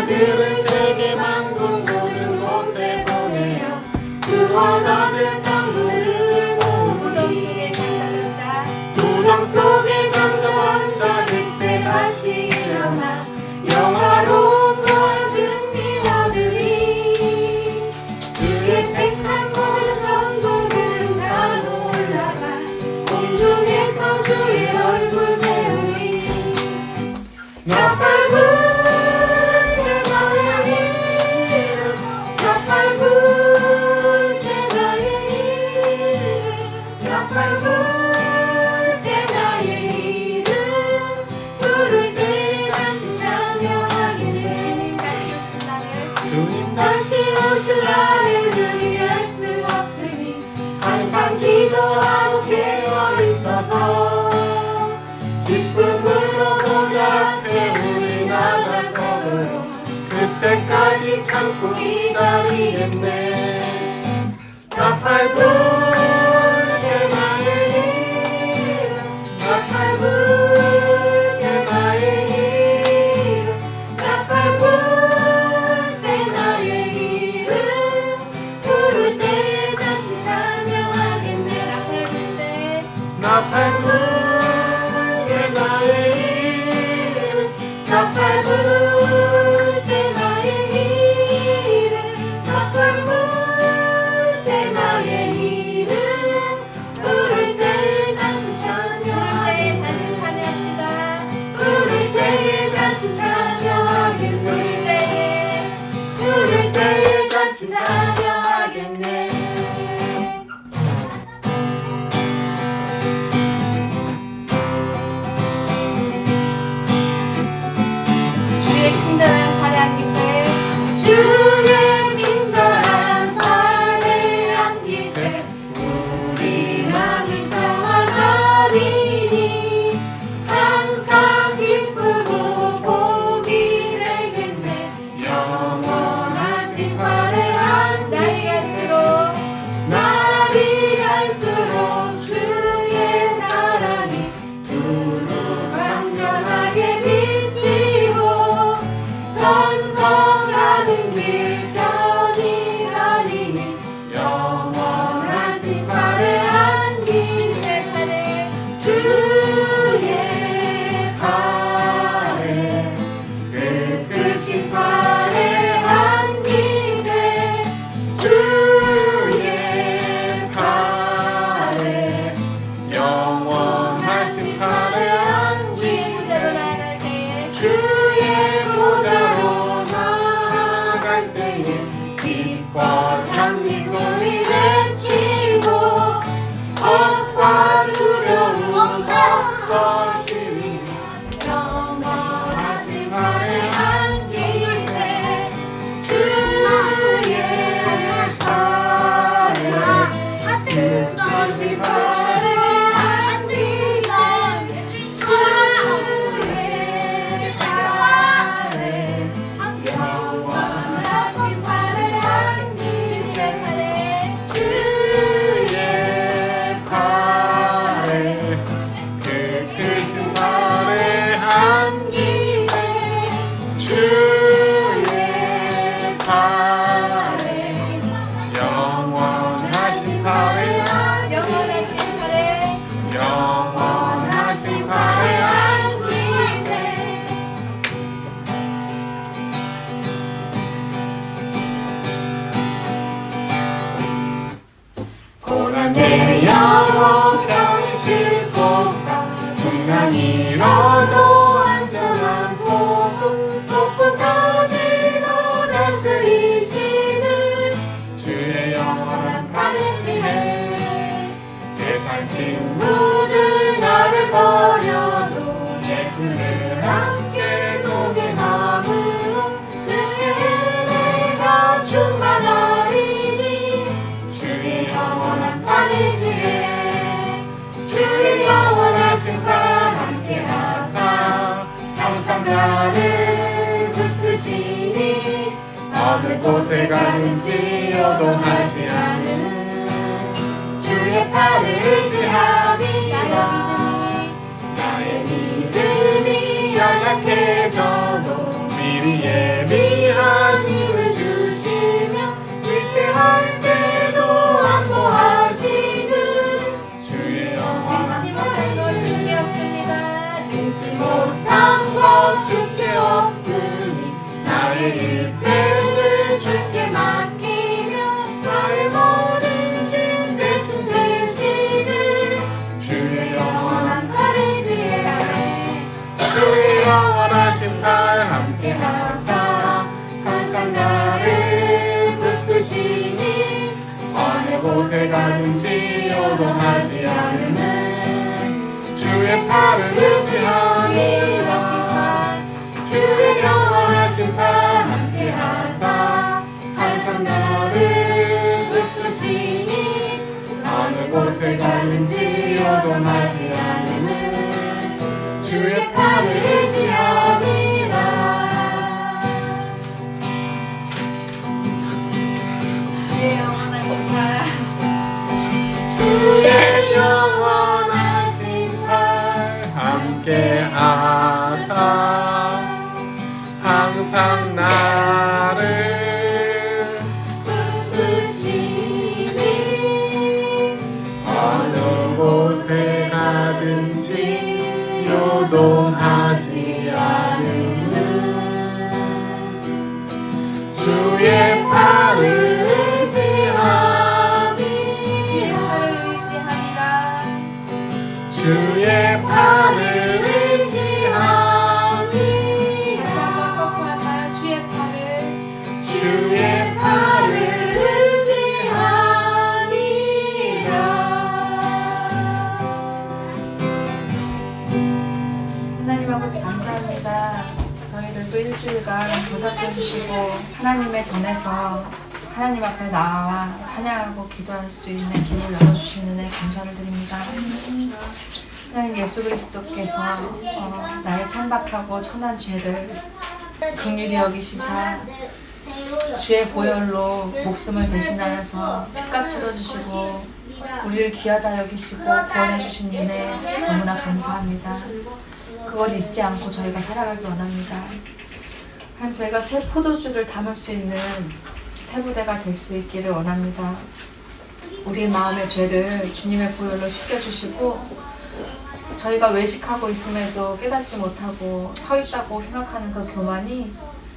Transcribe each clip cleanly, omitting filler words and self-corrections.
아들을 세계 만국 모든 곳에 보내어 구원 얻은 성도들을 무덤 속에 잠자던 자 무덤 속에 잠자던 자 그때 다시 일어나 영화로운 부활 승리 얻으리. 주의 택한 모든 성도들은 다 올라가 공중에서 주의 얼굴 배우리. 나팔 주님 다시 오실 날을 의미할 수 없으니 항상 기도하고 깨어 있어서 기쁨으로 보좌 앞에 우리 나가서도록 그때까지 참고 기다리겠네. 나팔 불 때 나의 이름 나팔 불 때 나의 이름 나팔 불 때 나의 이름 부를 때 같이 찬양하겠네. 나팔 불 때 나팔 불 때 나의 이름 나팔 불 때 나의 이름 나팔 불 때 나의 이름 부를 때 같이 찬양합시다. 부를 때에 같이 찬양하겠네. 부를 때에 같이 찬양하겠네. 주의 친절한 발에 안기세 주의 친절한 발에 안기세 우리 마음이 평안하리니 항상 기쁘고 복이 되겠네. 영원하신 발에 안 날이 갈수록 주의 사랑이 두루 강렬하게 비치고 전성하는 길 편히 가리니 영원하신 발에 안기 주의 발에 끝끝이 발에 안기세 주의 팔에 영원하신 팔에 앉지 보좌로 나갈 때에 주의 보좌로 나아갈 때에 기뻐 장미 소리 외치고 겁과 두려움 없어지니 영원하신 발에 안기세 주의 발에 끝까지 발에 안기세 주의 발에 영원하신 발에 안기세 주의 팔에 그 크신 팔에 안기세 주의 팔에 영원하신 팔에 영원하신 발에 영원하신 팔에 안기세 고난 내 영혼 편실복과 풍랑 잃어도 안전한 복음 폭풍까지도 다스리시는 주의 영원한 팔에 세상 친구들 나를 버려도 예수를 함께 동행함으로 주의 은혜가 충만하리니 주의 영원한 팔이지에 주의 영원하신 팔 함께 하사 항상 나를 붙드시니 어느 곳에 가든지 요동하지 않은 주의 팔을 의지함이라. 나의 믿음이 연약해져도 미리 예비해 일생을 주께 맡기며 나의 모든 짐 대신 지시는 주의 영원한 팔의지에 주의 영원하신 팔 함께 하사 항상 나를 붙드시니 어느 곳에 가든지 요동하지 않는 주의 팔을 의지하니 주의 영원하신 팔 함께 하사 항상 나를 붙드시니 어느 곳에 가든지 요동하지 않는 주의 팔을 의지하니라. 주의 영원하신 팔 주의 영원하신 팔 함께 하사 항상 나를 붙드시니 어느 곳에 가든지 요동하지 않는 주의 팔을 의지하니 주의 팔을 의지합니다. 주의 팔을 의지하니 다시 한번 선포할까요? 주의 팔을 주의 팔을 의지함이라. 하나님 아버지 감사합니다. 저희들 또 일주일간 보살펴 주시고 하나님의 전에서 하나님 앞에 나와 찬양하고 기도할 수 있는 길을 열어주신 은혜 감사를 드립니다. 하나님 예수 그리스도께서 나의 천박하고 천한 죄를 긍휼히 여기시사 주의 보혈로 목숨을 대신하여서 피값 치러주시고 우리를 귀하다 여기시고 구원해 주신 은혜 너무나 감사합니다. 그것 잊지 않고 저희가 살아가기 원합니다. 하나님 저희가 새 포도주를 담을 수 있는 새 부대가 될 수 있기를 원합니다. 우리의 마음의 죄를 주님의 보혈로 씻겨주시고 저희가 외식하고 있음에도 깨닫지 못하고 서 있다고 생각하는 그 교만이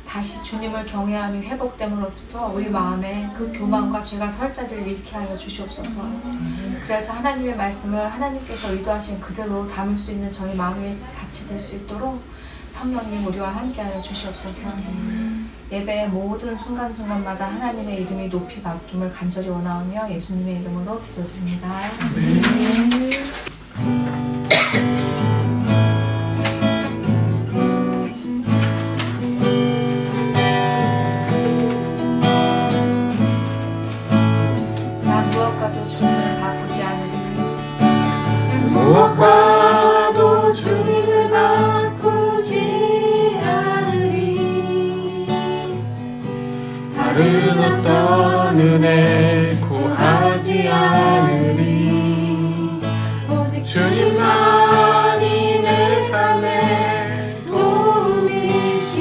다시 주님을 경외함이 회복됨으로부터 우리 마음에 그 교만과 죄가 설 자리를 잃게 하여 주시옵소서. 그래서 하나님의 말씀을 하나님께서 의도하신 그대로 담을 수 있는 저희 마음의 밭이 될 수 있도록 성령님 우리와 함께하여 주시옵소서. 예배의 모든 순간순간마다 하나님의 이름이 높이 받김을 간절히 원하오며 예수님의 이름으로 기도드립니다. 나 무엇과도 주님을 바꾸지 않으리. 무엇과도 주님을 바꾸지 않으리. 다른 어떤 은혜 구하지 않으리. 오직 주님만이 내 삶의 도움이시니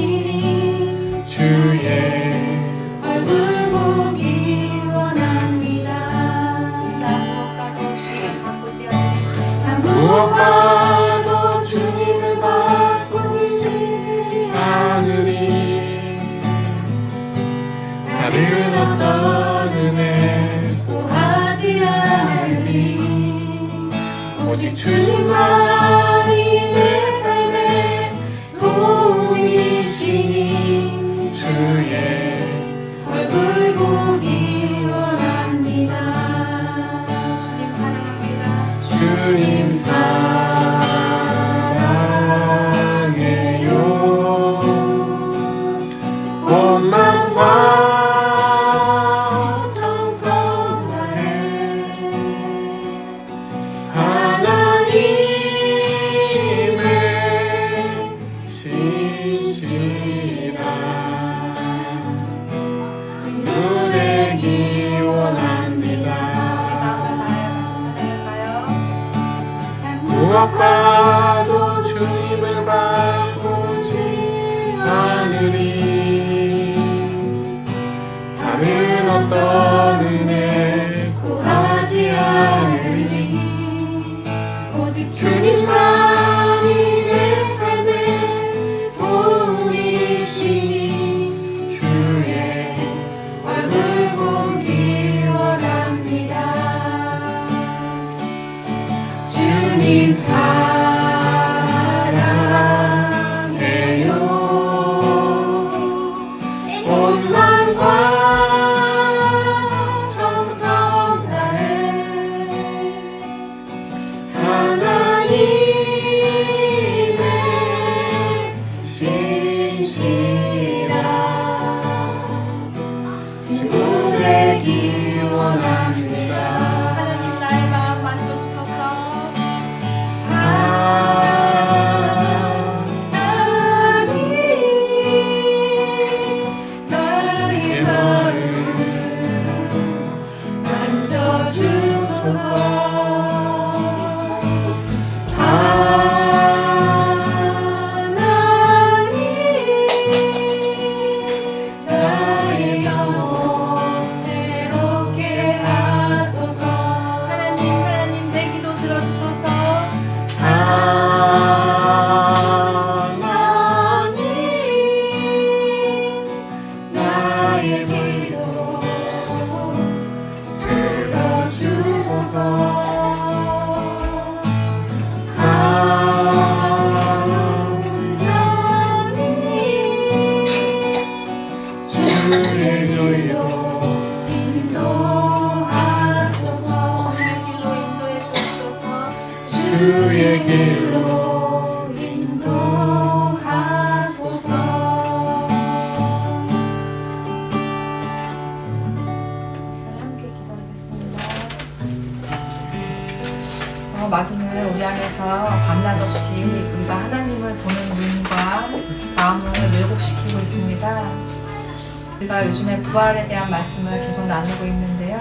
주의 얼굴 보기 원합니다. 나 무엇과도 주님을 바꾸지 않으리. 나 무엇과도 주님을 바꾸지 않으리. 다른 어떤 은혜 구하지 않으리. 오직 주님만이 내 삶의 도움이시니 주의 얼굴 보기 원합니다. 주님 사랑합니다. 주님 사랑해요. 온 마음과 정성 다해 하나님 안에서 밤낮 없이 우리가 하나님을 보는 눈과 마음을 왜곡시키고 있습니다. 우리가 요즘에 부활에 대한 말씀을 계속 나누고 있는데요.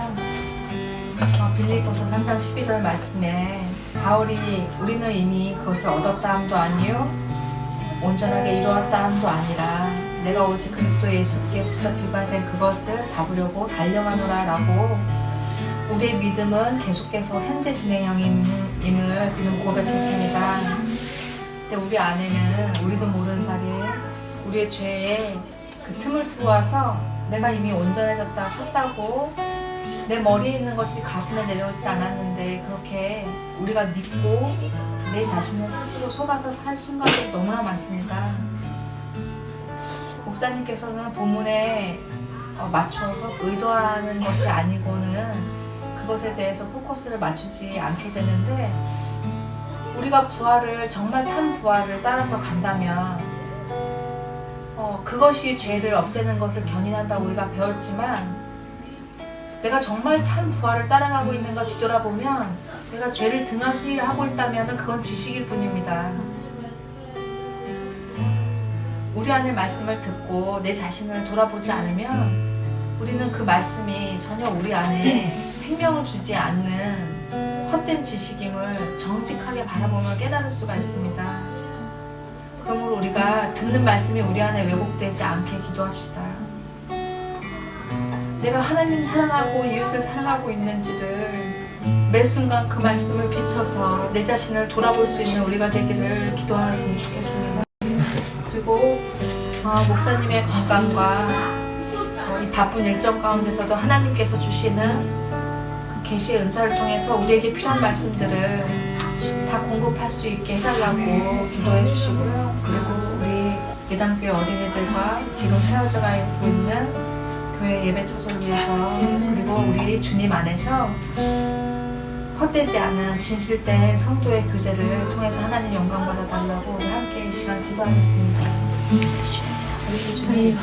빌립보서 3장 12절 말씀에 바울이 우리는 이미 그것을 얻었다 함도 아니요 온전하게 이루었다 함도 아니라 내가 오직 그리스도 예수께 붙잡히 된 그것을 잡으려고 달려가노라 라고 우리의 믿음은 계속해서 현재 진행형임을 그는 고백했습니다. 근데 우리 안에는 우리도 모르는 사이에 우리의 죄에 그 틈을 트고와서 내가 이미 온전해졌다 섰다고 내 머리에 있는 것이 가슴에 내려오지 않았는데 그렇게 우리가 믿고 내 자신을 스스로 속아서 살 순간이 너무나 많습니다. 목사님께서는 본문에 맞추어서 의도하는 것이 아니고는 그것에 대해서 포커스를 맞추지 않게 되는데 우리가 부활을 정말 참 부활을 따라서 간다면 그것이 죄를 없애는 것을 견인한다고 우리가 배웠지만 내가 정말 참 부활을 따라가고 있는가 뒤돌아보면 내가 죄를 등한시하고 있다면 그건 지식일 뿐입니다. 우리 안의 말씀을 듣고 내 자신을 돌아보지 않으면 우리는 그 말씀이 전혀 우리 안에 생명을 주지 않는 헛된 지식임을 정직하게 바라보며 깨달을 수가 있습니다. 그러므로 우리가 듣는 말씀이 우리 안에 왜곡되지 않게 기도합시다. 내가 하나님 사랑하고 이웃을 사랑하고 있는지를 매 순간 그 말씀을 비춰서 내 자신을 돌아볼 수 있는 우리가 되기를 기도하였으면 좋겠습니다. 그리고 목사님의 건강과 이 바쁜 일정 가운데서도 하나님께서 주시는 그 계시의 은사를 통해서 우리에게 필요한 말씀들을 다 공급할 수 있게 해달라고 기도해 주시고요. 그리고 우리 예당교회 어린이들과 지금 세워져 가고 있는 교회 예배 처소를 위해서 그리고 우리 주님 안에서 헛되지 않은 진실된 성도의 교제를 통해서 하나님 영광 받아달라고 우리 함께 이 시간 기도하겠습니다. 우리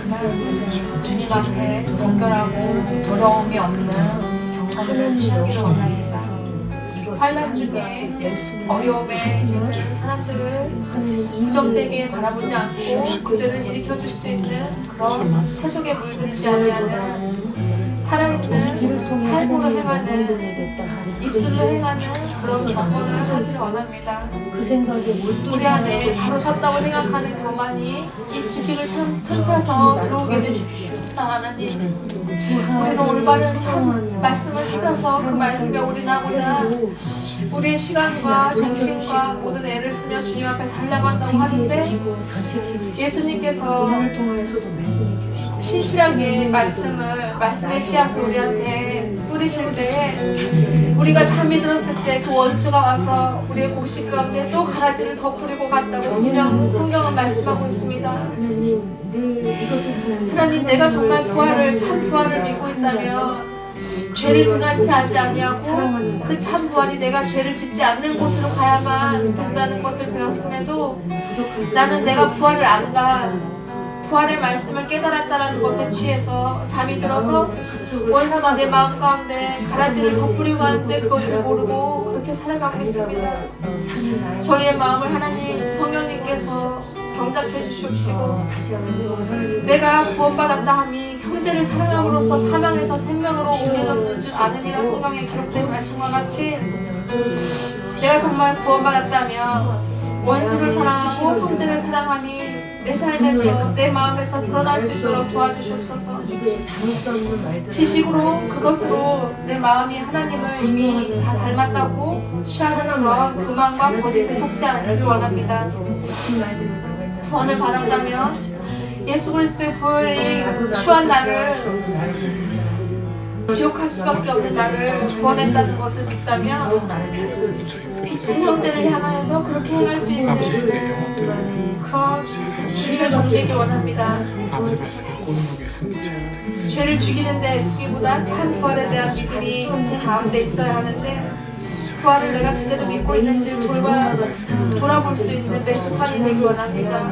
주님 앞에 정결하고 더러움이 없는 경건을 취하기를 원합니다. 환난 중에 어려움에 있는 사람들을 부정되게 바라보지 않고 그들을 일으켜줄 수 있는 그런 세속에 물들지 아니하는 살아있는 삶으로 행하는 입술로 행하는 그런 경건을 하기를 원합니다. 우리 안에 바로 섰다고 생각하는 교만이 이 지식을 틈타서 들어오게 되십시오. 하나님, 우리는 올바른 참 말씀을 찾아서 그 말씀에 올인하고자 우리의 시간과 정신과 모든 애를 쓰며 주님 앞에 달려간다고 하는데 예수님께서 신실하게 말씀의 씨앗을 우리한테 뿌리실 때에 우리가 잠이 들었을 때 그 원수가 와서 우리의 곡식 가운데 또 가라지를 더 뿌리고 갔다고 성경은 말씀하고 있습니다. 하나님, 내가 정말 참 부활을 믿고 있다면 죄를 등한치 하지 아니하고 그 참 부활이 내가 죄를 짓지 않는 곳으로 가야만 된다는 것을 배웠음에도 나는 내가 부활을 안다, 부활의 말씀을 깨달았다라는 것에 취해서 잠이 들어서 원수가 내 마음 가운데 가라지를 덧뿌리고 하는데 그것을 모르고 그렇게 살아가고 있습니다. 저희의 마음을 하나님 성령님께서 경작해 주시옵시고 내가 구원받았다 함이 형제를 사랑함으로써 사망에서 생명으로 옮겨졌는 줄 아느니라 성경에 기록된 말씀과 같이 내가 정말 구원받았다면 원수를 사랑하고 형제를 사랑함이 내 삶에서 내 마음에서 드러날 수 있도록 도와주시옵소서. 지식으로 그것으로 내 마음이 하나님을 이미 다 닮았다고 취하는 그런 교만과 거짓에 속지 않기를 원합니다. 구원을 받았다면 예수 그리스도의 보혈이 추한 나를 지옥할 수밖에 없는 나를 구원했다는 것을 믿다면 빚진 형제를 향하여서 그렇게 행할 수 있는 그런 주님의 종 되길 원합니다. 죄를 죽이는 데 애쓰기보다 참 부활에 대한 믿음이 제 가운데 있어야 하는데 부활을 내가 제대로 믿고 있는지 돌아볼 수 있는 매 순간이 되기 원합니다.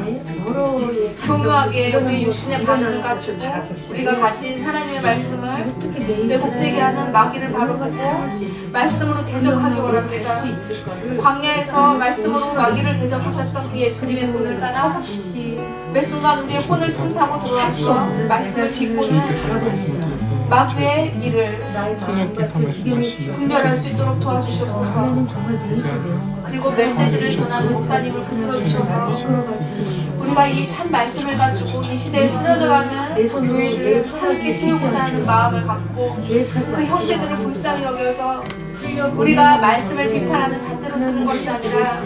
교묘하게 우리 육신의 반응을 가지고 우리가 가진 하나님의 말씀을 왜곡되게 하는 마귀를 바로보고 말씀으로 대적하기 원합니다. 광야에서 말씀으로 마귀를 대적하셨던 그 예수님의 본을 따라 매 순간 우리의 혼을 틈타고 들어와서 말씀을 믿고는 마귀의 일을 분별할 수 있도록 도와주시옵소서. 그리고 메시지를 전하는 목사님을 붙들어 주셔서 우리가 이 참 말씀을 가지고 이 시대에 쓰러져가는 교회를 함께 세우고자 하는 마음을 갖고 그 형제들을 불쌍히 여겨서 우리가 말씀을 비판하는 잣대로 쓰는 것이 아니라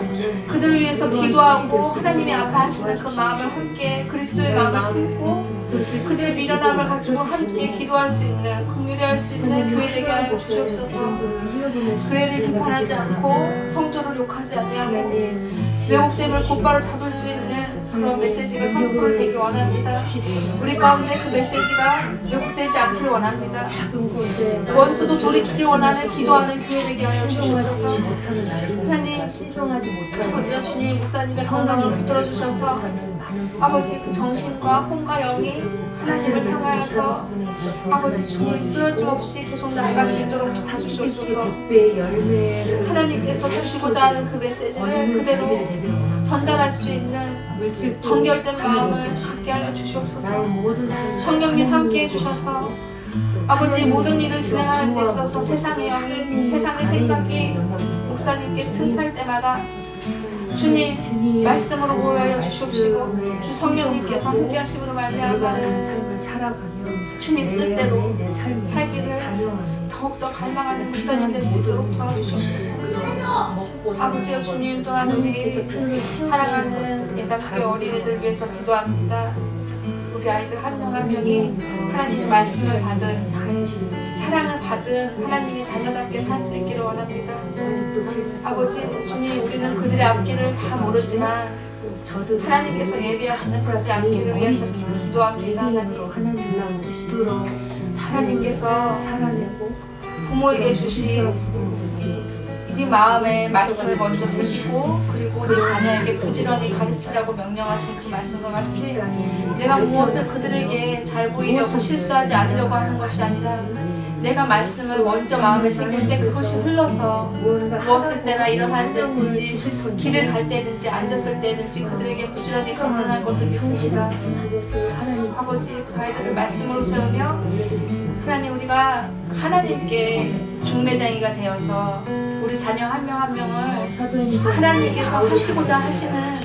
그들을 위해서 기도하고 하나님이 아파하시는 그 마음을 함께 그리스도의 마음을 품고 그들의 미련함을 가지고 함께 기도할 수 있는 긍휼히 할 수 있는 교회 되게 하여 주시옵소서. 교회를 비판하지 않고 성도를 욕하지 아니하고 왜곡됨을 곧바로 잡을 수 있는 그런 메시지가 선포되기 원합니다. 우리 가운데 그 메시지가 왜곡되지 않기를 원합니다. 원수도 돌이키기 원하는 기도하는 교회 되게 하여 주시옵소서. 하나님 아버지와 주님 목사님의 건강을 붙들어 주셔서 아버지 그 정신과 혼과 영이 하나님을 향하여서 아버지 주님 쓰러짐 없이 계속 나아갈 수 있도록 도와주시옵소서. 하나님께서 주시고자 하는 그 메시지를 그대로 전달할 수 있는 정결된 마음을 갖게 하여 주시옵소서. 성령님 함께 해주셔서 아버지 모든 일을 진행하는 데 있어서 세상의 영이 세상의 생각이 목사님께 틈탈 때마다 주님 말씀으로 보호하여 주시옵시고 주 성령님께서 함께 하심으로 말미암아 주님 뜻대로 살기를 더욱더 갈망하는 목사님 될 수 있도록 도와주시옵소서. 아버지여 주님 또한 우리 사랑하는 예담교회 어린이들 위해서 기도합니다. 우리 아이들 한 명 한 명이 하나님의 말씀을 받은 사랑을 받은 하나님의 자녀답게 살 수 있기를 원합니다. 아버지 주님 우리는 그들의 앞길을 다 모르지만 하나님께서 예비하시는 그들의 앞길을 위해서 기도합니다. 하나님께서 부모에게 주신 네 마음에 말씀을 먼저 새기고 그리고 네 자녀에게 부지런히 가르치라고 명령하신 그 말씀과 같이 내가 무엇을 그들에게 잘 보이려고 실수하지 않으려고 하는 것이 아니라 내가 말씀을 먼저 마음에 새길 때 그것이 흘러서 무엇을 때나 일어날 때든지 길을 갈 때든지 앉았을 때든지 그들에게 부지런히 강론할 것을 믿습니다. 아버지 그 아이들을 말씀으로 세우며 하나님 우리가 하나님께 중매장이가 되어서 우리 자녀 한 명 한 명을 하나님께서 하시고자 하시는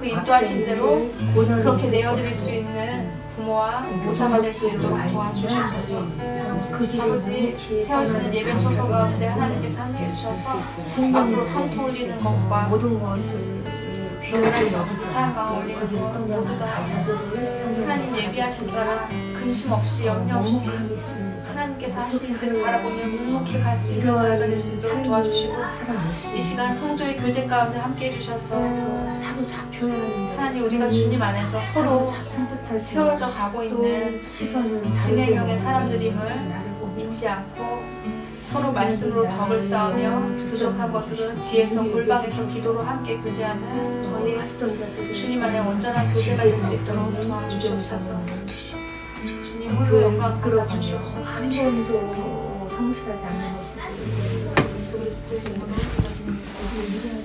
그 인도하신 대로 그렇게 내어드릴 수 있는 부모와 교사가 될 수 있도록 도와주시옵소서. 아버지 세워지는 예배 초소 가운데 하나님께서 함께 해주셔서 앞으로 성토 올리는 것과 하나님 아버지 사랑과 올리는 것 모두 다 하나님 예비하신 따라 근심 없이 염려 없이 하나님께서 하시는 대로 바라보며 묵묵히 갈 수 있는 저희가 될 수 있도록 도와주시고 이 시간 성도의 교제 가운데 함께 해주셔서 하나님 우리가 주님 안에서 서로 세워져 가고 있는 진행형의 사람들임을 잊지 않고 서로 말씀으로 덕을 쌓으며 부족한 것들은 뒤에서 골방에서 기도로 함께 교제하는 저희 주님 안에 온전한 교제가 될 수 있도록 도와주시옵소서. 주님 홀로 영광 받아 주시옵소서. 한 번도 성실하지 않는 것이고 예수 그리스도의 이름으로 기도드립니다.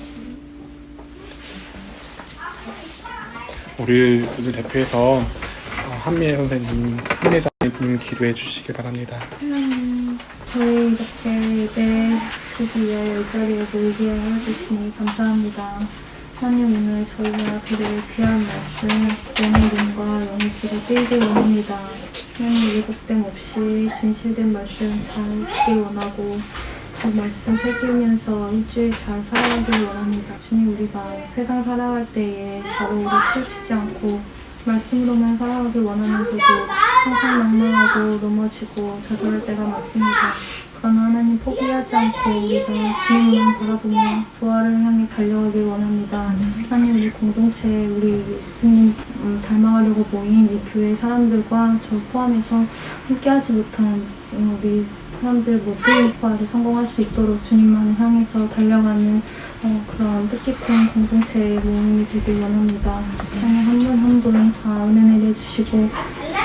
우리를 대표해서 한미애 선생님, 한예자님 기도해 주시기 바랍니다. 하나님 저희 이렇게 예배 드디어 이 자리에 모이게 해주시니 감사합니다. 하나님 오늘 저희가 드릴 귀한 말씀 영의 눈과 영의 귀가 뜨이길 원합니다. 하나님 왜곡됨 없이 진실된 말씀 잘 듣길 원하고 그 말씀 새기면서 일주일 잘 살아가길 원합니다. 주님 우리가 세상 살아갈 때에 좌우로 치우치지 않고 말씀으로만 살아가길 원하면서도 항상 낭망하고 넘어지고 좌절할 때가 많습니다. 그러나 하나님 포기하지 않고 우리가 주님을 바라보며 부활을 향해 달려가길 원합니다. 하나님 우리 공동체 우리 예수님 닮아가려고 모인 이 교회 사람들과 저 포함해서 함께하지 못한 우리 사람들 모두 부활에 성공할 수 있도록 주님만을 향해서 달려가는 그런 뜻깊은 공동체의 모임이 되길 원합니다. 찬양 한 분 한 분 다 은혜 내려주시고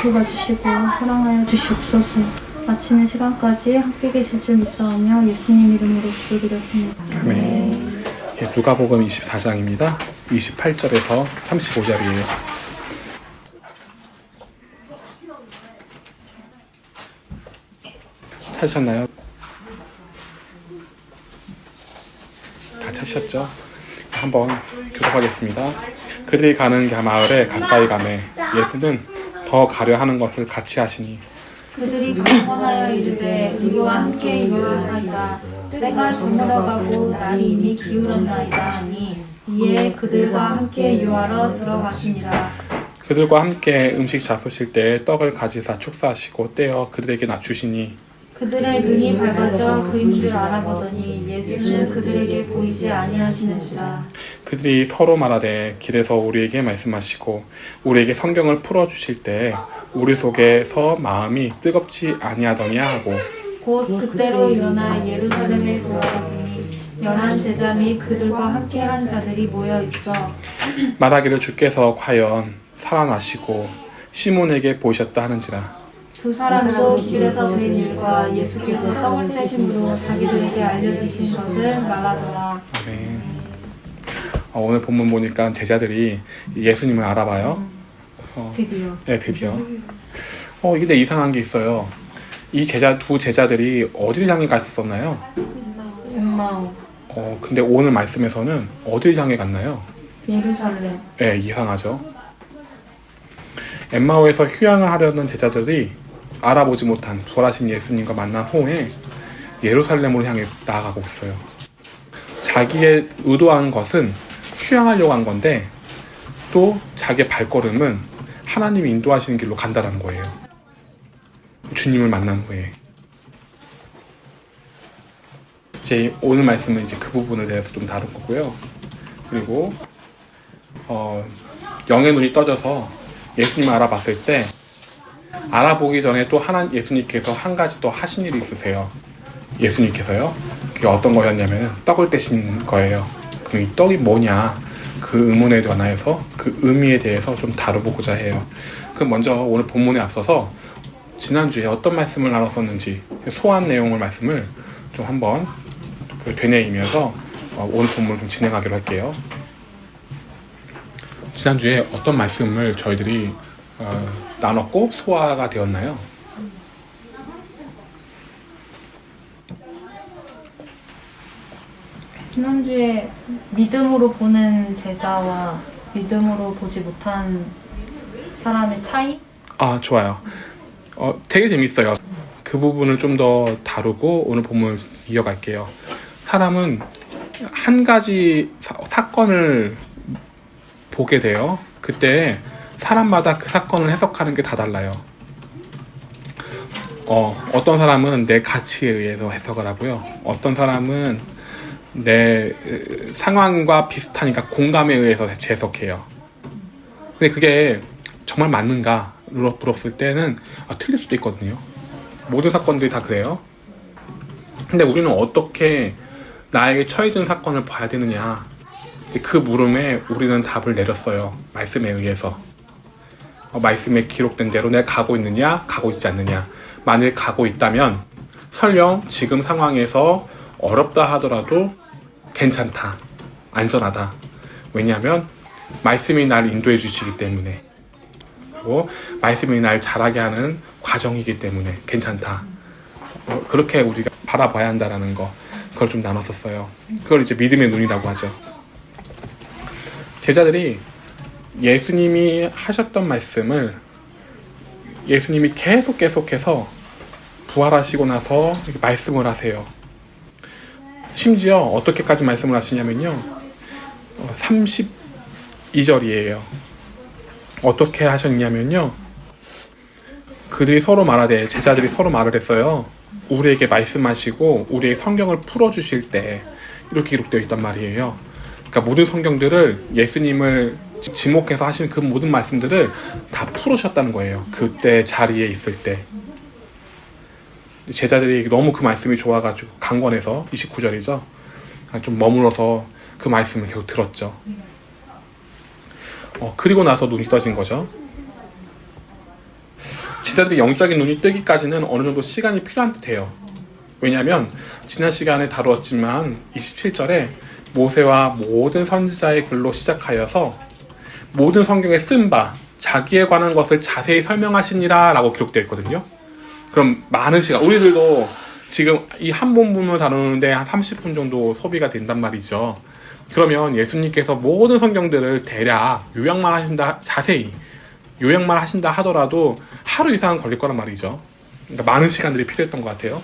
도와주시고 사랑하여 주시옵소서. 마치는 시간까지 함께 계실 줄 믿사오며 예수님 이름으로 기도드렸습니다. 아멘. 예, 누가복음 24장입니다. 28절에서 35절이에요. 찾으셨나요? 다 찾으셨죠? 한번 교독하겠습니다. 그들이 가는 마을에 가까이 가매 예수는 더 가려 하는 것을 같이 하시니 그들이 강권하여 이르되 우리와 함께 유하나이다. 때가 저물어가고 날이 이미 기울었나이다 하니 이에 그들과 함께 유하러 들어가시니라. 그들과 함께 음식 잡수실 때 떡을 가지사 축사하시고 떼어 그들에게 낮추시니 그들의 눈이 밝아져 그인 줄 알아보더니 예수는 그들에게 보이지 아니하시는지라. 그들이 서로 말하되 길에서 우리에게 말씀하시고 우리에게 성경을 풀어주실 때 우리 속에서 마음이 뜨겁지 아니하더냐 하고 곧 그때로 일어나 예루살렘에 돌아가니 11 제자 및 그들과 함께한 자들이 모여 있어 말하기를 주께서 과연 살아나시고 시몬에게 보이셨다 하는지라. 두 사람도 길에서 된 일과 예수께서 떡을 떼심으로 자기들에게 알려주신 것을 말하더라. 아멘. 오늘 본문 보니까 제자들이 예수님을 알아봐요. 드디어. 네, 드디어. 근데 이상한 게 있어요. 이 두 제자들이 어디를 향해 갔었나요? 엠마오. 근데 오늘 말씀에서는 어디를 향해 갔나요? 예루살렘. 네, 이상하죠. 엠마오에서 휴양을 하려는 제자들이 알아보지 못한 부활하신 예수님과 만난 후에 예루살렘으로 향해 나아가고 있어요. 자기의 의도한 것은 휴양하려고 한 건데 또 자기의 발걸음은 하나님이 인도하시는 길로 간다는 거예요. 주님을 만난 후에. 이제 오늘 말씀은 이제 그 부분에 대해서 좀 다룰 거고요. 그리고 영의 눈이 떠져서 예수님을 알아봤을 때 알아보기 전에 또 예수님께서 한 가지 또 하신 일이 있으세요. 예수님께서요. 그게 어떤 거였냐면 떡을 떼신 거예요. 그럼 이 떡이 뭐냐? 그 의문에 관해서 그 의미에 대해서 좀 다뤄보고자 해요. 그럼 먼저 오늘 본문에 앞서서 지난주에 어떤 말씀을 나눴었는지 소환 내용을 말씀을 좀 한번 되뇌이면서 오늘 본문을 좀 진행하기로 할게요. 지난주에 어떤 말씀을 저희들이 나눴고 소화가 되었나요? 지난주에 믿음으로 보는 제자와 믿음으로 보지 못한 사람의 차이? 좋아요. 되게 재밌어요. 그 부분을 좀 더 다루고 오늘 본문을 이어갈게요. 사람은 한 가지 사건을 보게 돼요. 그때 사람마다 그 사건을 해석하는 게 다 달라요. 어떤 사람은 내 가치에 의해서 해석을 하고요. 어떤 사람은 내 상황과 비슷하니까 공감에 의해서 재해석해요. 근데 그게 정말 맞는가 물었을 때는 틀릴 수도 있거든요. 모든 사건들이 다 그래요. 근데 우리는 어떻게 나에게 처해진 사건을 봐야 되느냐, 그 물음에 우리는 답을 내렸어요. 말씀에 의해서. 말씀에 기록된 대로 내가 가고 있느냐 가고 있지 않느냐. 만일 가고 있다면 설령 지금 상황에서 어렵다 하더라도 괜찮다, 안전하다. 왜냐하면 말씀이 날 인도해 주시기 때문에, 그리고 말씀이 날 자라게 하는 과정이기 때문에 괜찮다. 그렇게 우리가 바라봐야 한다라는 거, 그걸 좀 나눴었어요. 그걸 이제 믿음의 눈이라고 하죠. 제자들이 예수님이 하셨던 말씀을 예수님이 계속해서 부활하시고 나서 말씀을 하세요. 심지어 어떻게까지 말씀을 하시냐면요, 32절이에요. 어떻게 하셨냐면요, 그들이 서로 말하되, 제자들이 서로 말을 했어요. 우리에게 말씀하시고 우리의 성경을 풀어주실 때, 이렇게 기록되어 있단 말이에요. 그러니까 모든 성경들을 예수님을 지목해서 하신 그 모든 말씀들을 다 풀으셨다는 거예요. 그때 자리에 있을 때. 제자들이 너무 그 말씀이 좋아가지고 강권해서 29절이죠. 좀 머물러서 그 말씀을 계속 들었죠. 그리고 나서 눈이 떠진 거죠. 제자들이 영적인 눈이 뜨기까지는 어느 정도 시간이 필요한 듯해요. 왜냐하면 지난 시간에 다루었지만 27절에 모세와 모든 선지자의 글로 시작하여서 모든 성경에 쓴 바 자기에 관한 것을 자세히 설명하시니라 라고 기록되어 있거든요. 그럼 많은 시간, 우리들도 지금 이 한 본문을 다루는데 한 30분 정도 소비가 된단 말이죠. 그러면 예수님께서 모든 성경들을 대략 요약만 하신다, 자세히 요약만 하신다 하더라도 하루 이상은 걸릴 거란 말이죠. 그러니까 많은 시간들이 필요했던 것 같아요.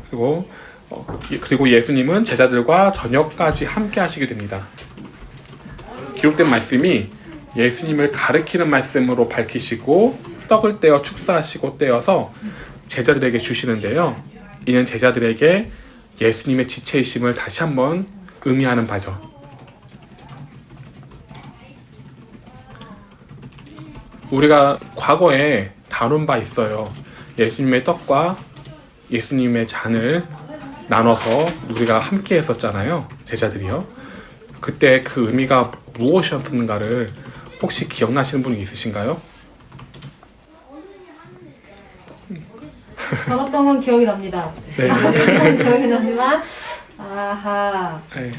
그리고 예수님은 제자들과 저녁까지 함께 하시게 됩니다. 기록된 말씀이 예수님을 가르치는 말씀으로 밝히시고 떡을 떼어 축사하시고 떼어서 제자들에게 주시는데요. 이는 제자들에게 예수님의 지체이심을 다시 한번 의미하는 바죠. 우리가 과거에 다룬 바 있어요. 예수님의 떡과 예수님의 잔을 나눠서 우리가 함께 했었잖아요. 제자들이요. 그때 그 의미가 무엇이었는가를 혹시 기억나시는 분이 있으신가요? 받았던 건 기억이 납니다. 네. 기억이 나지만 아하. 네.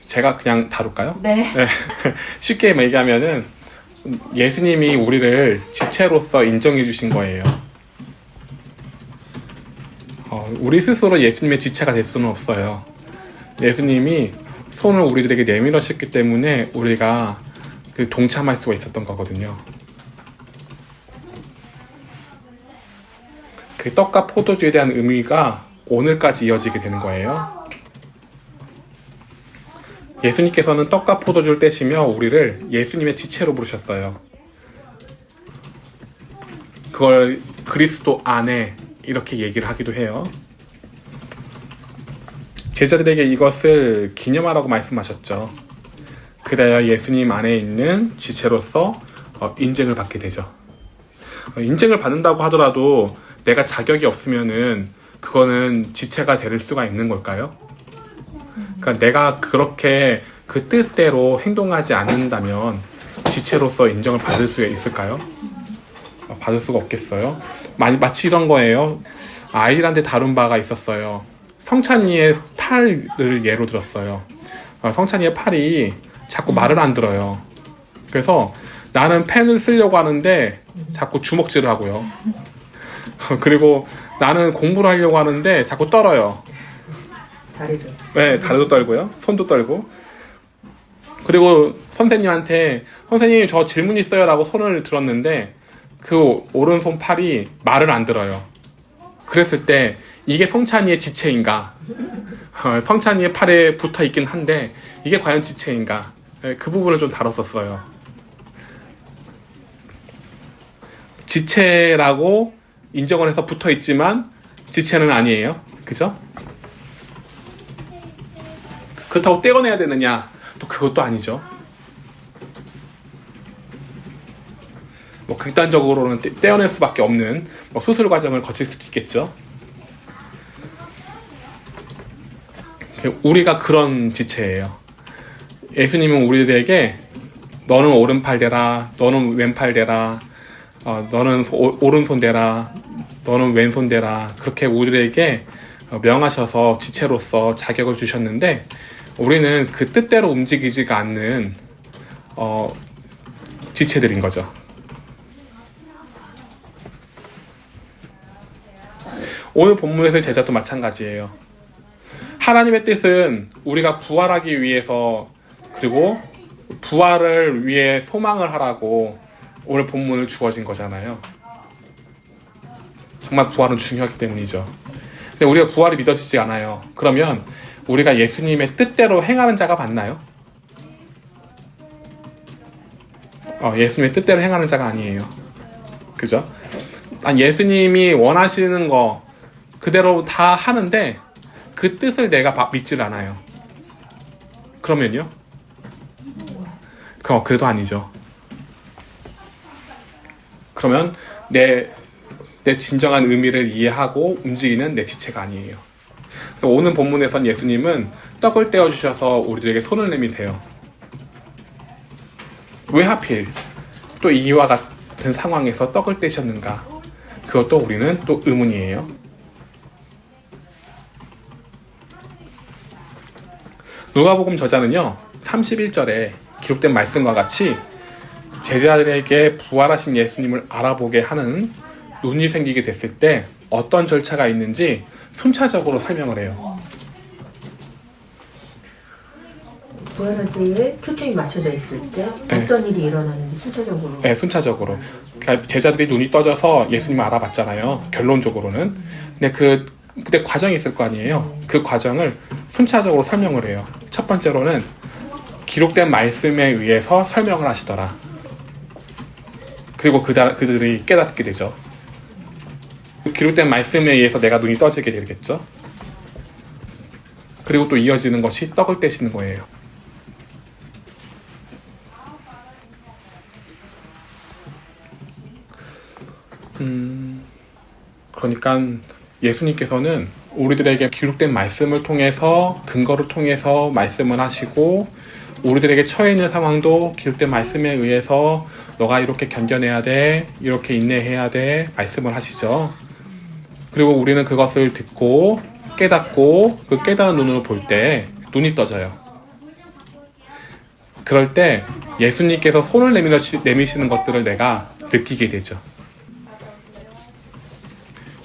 제가 그냥 다룰까요? 네. 네. 쉽게 얘기하면은 예수님이 우리를 지체로서 인정해 주신 거예요. 우리 스스로 예수님의 지체가 될 수는 없어요. 예수님이 손을 우리들에게 내밀으셨기 때문에 우리가 그 동참할 수가 있었던 거거든요. 그 떡과 포도주에 대한 의미가 오늘까지 이어지게 되는 거예요. 예수님께서는 떡과 포도주를 떼시며 우리를 예수님의 지체로 부르셨어요. 그걸 그리스도 안에 이렇게 얘기를 하기도 해요. 제자들에게 이것을 기념하라고 말씀하셨죠. 그래야 예수님 안에 있는 지체로서 인증을 받게 되죠. 인증을 받는다고 하더라도 내가 자격이 없으면은 그거는 지체가 될 수가 있는 걸까요? 그러니까 내가 그렇게 그 뜻대로 행동하지 않는다면 지체로서 인정을 받을 수 있을까요? 받을 수가 없겠어요. 마치 이런 거예요. 아이들한테 다룬 바가 있었어요. 성찬이의 팔을 예로 들었어요. 성찬이의 팔이 자꾸 말을 안 들어요. 그래서 나는 펜을 쓰려고 하는데 자꾸 주먹질을 하고요. 그리고 나는 공부를 하려고 하는데 자꾸 떨어요. 다리도. 네, 다리도 떨고요. 손도 떨고. 그리고 선생님한테 선생님 저 질문 있어요 라고 손을 들었는데 그 오른손 팔이 말을 안 들어요. 그랬을 때 이게 성찬이의 지체인가? 성찬이의 팔에 붙어 있긴 한데 이게 과연 지체인가? 그 부분을 좀 다뤘었어요. 지체라고 인정을 해서 붙어 있지만 지체는 아니에요. 그죠? 그렇다고 떼어내야 되느냐? 또 그것도 아니죠. 극단적으로는 떼어낼 수밖에 없는 수술 과정을 거칠 수 있겠죠. 우리가 그런 지체예요. 예수님은 우리들에게 너는 오른팔 대라, 너는 왼팔 대라, 너는 오른손 대라, 너는 왼손 대라, 그렇게 우리에게 명하셔서 지체로서 자격을 주셨는데 우리는 그 뜻대로 움직이지가 않는 지체들인 거죠. 오늘 본문에서의 제자도 마찬가지예요. 하나님의 뜻은 우리가 부활하기 위해서 그리고 부활을 위해 소망을 하라고 오늘 본문을 주어진 거잖아요. 정말 부활은 중요하기 때문이죠. 근데 우리가 부활이 믿어지지 않아요. 그러면 우리가 예수님의 뜻대로 행하는 자가 맞나요? 예수님의 뜻대로 행하는 자가 아니에요. 그죠? 예수님이 원하시는 거 그대로 다 하는데 그 뜻을 내가 믿질 않아요. 그러면요? 그럼 그래도 아니죠. 그러면 내 진정한 의미를 이해하고 움직이는 내 지체가 아니에요. 그래서 오늘 본문에선 예수님은 떡을 떼어주셔서 우리들에게 손을 내미세요. 왜 하필 또 이와 같은 상황에서 떡을 떼셨는가? 그것도 우리는 또 의문이에요. 누가복음 저자는요 31절에 기록된 말씀과 같이 제자들에게 부활하신 예수님을 알아보게 하는 눈이 생기게 됐을 때 어떤 절차가 있는지 순차적으로 설명을 해요. 부활할 때에 초점이 맞춰져 있을 때 어떤 일이 일어나는지 순차적으로. 네, 순차적으로. 그러니까 제자들이 눈이 떠져서 예수님을 알아봤잖아요. 결론적으로는. 근데 그때 과정이 있을 거 아니에요. 그 과정을 순차적으로 설명을 해요. 첫 번째로는 기록된 말씀에 의해서 설명을 하시더라. 그리고 그들이 깨닫게 되죠. 기록된 말씀에 의해서 내가 눈이 떠지게 되겠죠. 그리고 또 이어지는 것이 떡을 떼시는 거예요. 그러니까 예수님께서는 우리들에게 기록된 말씀을 통해서 근거를 통해서 말씀을 하시고 우리들에게 처해 있는 상황도 기록된 말씀에 의해서 너가 이렇게 견뎌내야 돼, 이렇게 인내해야 돼 말씀을 하시죠. 그리고 우리는 그것을 듣고 깨닫고 그 깨달은 눈으로 볼 때 눈이 떠져요. 그럴 때 예수님께서 손을 내미시는 것들을 내가 느끼게 되죠.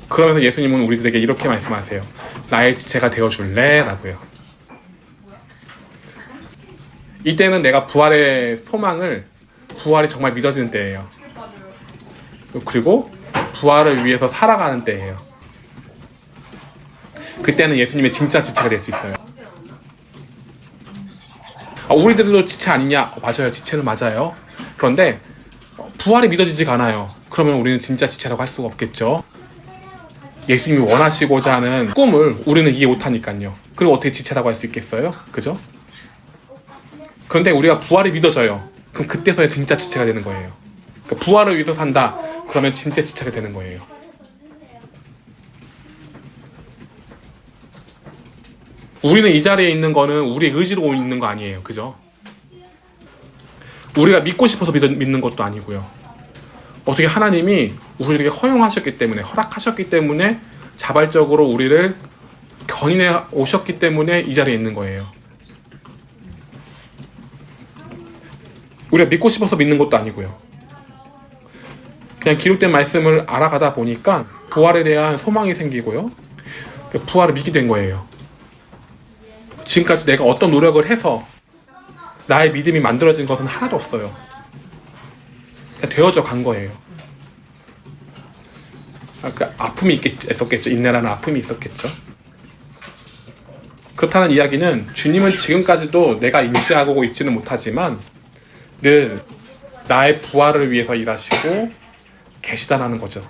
그러면서 예수님은 우리들에게 이렇게 말씀하세요. 나의 지체가 되어줄래? 라고요. 이때는 내가 부활의 소망을, 부활이 정말 믿어지는 때예요. 그리고 부활을 위해서 살아가는 때예요. 그때는 예수님의 진짜 지체가 될 수 있어요. 우리들도 지체 아니냐? 맞아요. 지체는 맞아요. 그런데 부활이 믿어지지가 않아요. 그러면 우리는 진짜 지체라고 할 수가 없겠죠. 예수님이 원하시고자 하는 꿈을 우리는 이해 못하니까요. 그리고 어떻게 지체라고 할 수 있겠어요? 그죠? 그런데 우리가 부활이 믿어져요. 그럼 그때서야 진짜 지체가 되는 거예요. 그러니까 부활을 위해서 산다. 그러면 진짜 지체가 되는 거예요. 우리는 이 자리에 있는 거는 우리의 의지로 있는 거 아니에요. 그죠? 우리가 믿고 싶어서 믿는 것도 아니고요. 어떻게 하나님이 우리에게 허용하셨기 때문에, 허락하셨기 때문에 자발적으로 우리를 견인해 오셨기 때문에 이 자리에 있는 거예요. 우리가 믿고 싶어서 믿는 것도 아니고요. 그냥 기록된 말씀을 알아가다 보니까 부활에 대한 소망이 생기고요. 부활을 믿게 된 거예요. 지금까지 내가 어떤 노력을 해서 나의 믿음이 만들어진 것은 하나도 없어요. 그냥 되어져 간 거예요. 그 아픔이 있었겠죠. 인내라는 아픔이 있었겠죠. 그렇다는 이야기는 주님은 지금까지도 내가 인지하고 있지는 못하지만 늘 나의 부활을 위해서 일하시고 계시다라는 거죠.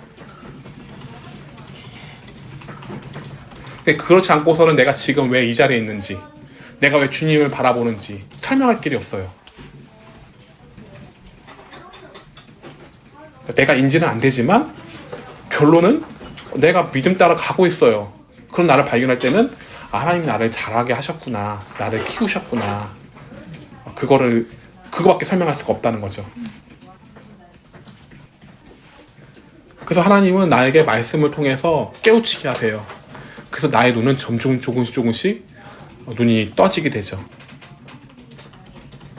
그렇지 않고서는 내가 지금 왜 이 자리에 있는지, 내가 왜 주님을 바라보는지 설명할 길이 없어요. 내가 인지는 안 되지만 결론은 내가 믿음 따라 가고 있어요. 그런 나를 발견할 때는 하나님이 나를 잘하게 하셨구나, 나를 키우셨구나, 그거밖에 설명할 수가 없다는 거죠. 그래서 하나님은 나에게 말씀을 통해서 깨우치게 하세요. 그래서 나의 눈은 점점 조금씩 눈이 떠지게 되죠.